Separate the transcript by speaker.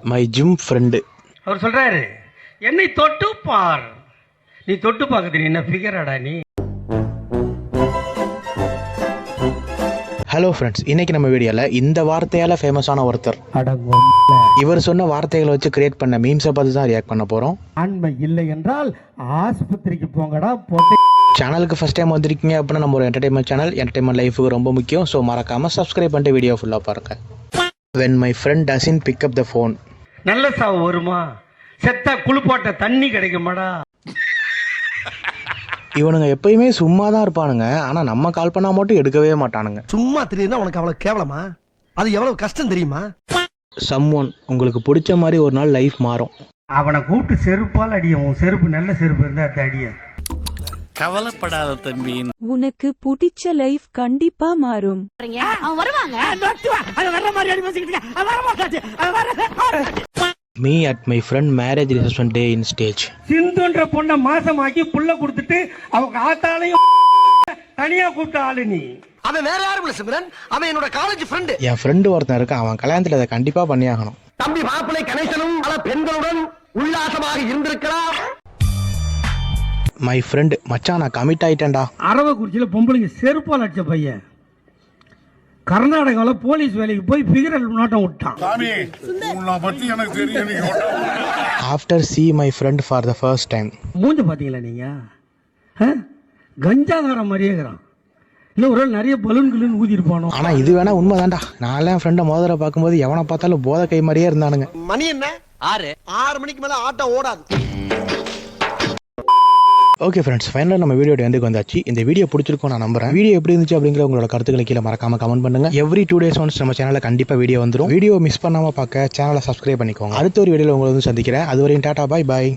Speaker 1: My gym friend.
Speaker 2: அவர் சொல்றாரு, என்னை தொட்டு பார். நீ தொட்டு பார்க்க என்ன ஃபிகராடா நீ.
Speaker 1: ஹலோ ஃப்ரெண்ட்ஸ், இன்னைக்கு நம்ம வீடியோவில் இந்த வார்த்தையால் ஃபேமஸான ஒருத்தர், இவர் சொன்ன வார்த்தைகளை வச்சு கிரியேட் பண்ண மீம்ஸை பார்த்து தான் ரியாக்ட் பண்ண போகிறோம்.
Speaker 2: ஆண்மை இல்லை என்றால் ஆஸ்பத்திரிக்கு போங்கடா போட்டு.
Speaker 1: சேனலுக்கு ஃபஸ்ட் டைம் வந்திருக்கீங்க அப்படின்னா நம்ம ஒரு என்டர்டைன்மெண்ட் சேனல். என்டர்டைன்மெண்ட் லைஃபுக்கு ரொம்ப முக்கியம். ஸோ மறக்காமல் சப்ஸ்கிரைப் பண்ணிட்டு வீடியோ ஃபுல்லாக பாருங்கள். When my friend doesn't pick up the phone.
Speaker 2: நல்ல சாவு வருமா? செத்தா குளிப்பாட்ட தண்ணி கிடைக்குமாடா?
Speaker 1: இவனுங்க எப்பயுமே சும்மா தான் இருப்பானுங்க, ஆனால் நம்ம கால் பண்ணால் மட்டும் எடுக்கவே மாட்டானுங்க.
Speaker 3: சும்மா தெரியுதுன்னா உனக்கு அவ்வளவு கேவலமா? அது எவ்வளவு கஷ்டம் தெரியுமா?
Speaker 1: சம்ஒன் உங்களுக்கு பிடிச்ச மாதிரி ஒரு நாள் லைஃப் மாறும்.
Speaker 2: அவனை கூப்பிட்டு செருப்பால் அடியும். செருப்பு நல்ல செருப்பு இருந்தா அடிய.
Speaker 4: கவலைப்படாத தம்பி,
Speaker 5: உனக்கு பிடிச்ச லைஃப் கண்டிப்பா மாறும்.
Speaker 1: Meet at my friend marriage reception day in stage.
Speaker 2: சிந்துன்ற பொண்ணை மாசமாக்கி புள்ள கொடுத்துட்டு அவங்க ஆத்தாலையும் தனியா கூப்பிட்ட ஆளு நீ.
Speaker 3: அவன் வேற யாரும் இல்ல சிம்ரன், அவன் என்னோட காலேஜ் ஃப்ரெண்ட்.
Speaker 1: என் ஃப்ரெண்டு ஒருத்தன் இருக்கான், அவன் கல்யாணத்தில் இதை கண்டிப்பாக பண்ணியாகணும்.
Speaker 3: தம்பி மாப்பிள்ளை கணேசனும் பல பெண்களுடன் உல்லாசமாக இருந்திருக்கலாம்.
Speaker 1: மை ஃப்ரெண்டு மச்சான் நான் கமிட் ஆயிட்டேன்டா.
Speaker 2: அரவக்குறிச்சியில பொம்பளைங்க செருப்பால் அடிச்ச பையன் கர்நாடகாவில் போலீஸ் வேலைக்கு போய் பிகரல் நோட்டம் விட்டான்.
Speaker 1: After see my friend for the first time.
Speaker 2: மூஞ்ச பாத்தீங்களா நீங்க? கஞ்சாதாரம் மாதிரியே இருக்கிறான். இல்லை ஒரு நிறைய பலூன் கிலூன் ஊதிருப்பானோ.
Speaker 1: ஆனால் இது வேணா உண்மைதான்டா. நான் என் ஃப்ரெண்டை முதல்ல பார்க்கும்போது எவனை பார்த்தாலும் போதை கை மாதிரியே இருந்தானுங்க.
Speaker 3: மணி என்ன? 6 மணிக்கு மேல ஆட்டோ ஓடாது.
Speaker 1: ஓகே ஃப்ரெண்ட்ஸ், ஃபைனலாக நம்ம வீடியோ எண்டுக்கு வந்தாச்சு. இந்த வீடியோ பிடிச்சிருக்கும் நான் நம்புறேன். வீடியோ எப்படி இருந்துச்சு அப்படிங்கிற உங்களோட கருத்துக்களை கீழே மறக்காம கமெண்ட் பண்ணுங்க. எவ்ரி 2 days ஒன்ஸ் நம்ம சேனலில் கண்டிப்பாக வீடியோ வந்துடும். வீடியோ மிஸ் பண்ணாமல் பார்க்க சேனலை சப்ஸ்கிரைப் பண்ணிக்கோங்க. அடுத்த ஒரு வீடியோவில் உங்களை வந்து சந்திக்கிறேன். அது வரையும் டாடா, பாய் பாய்.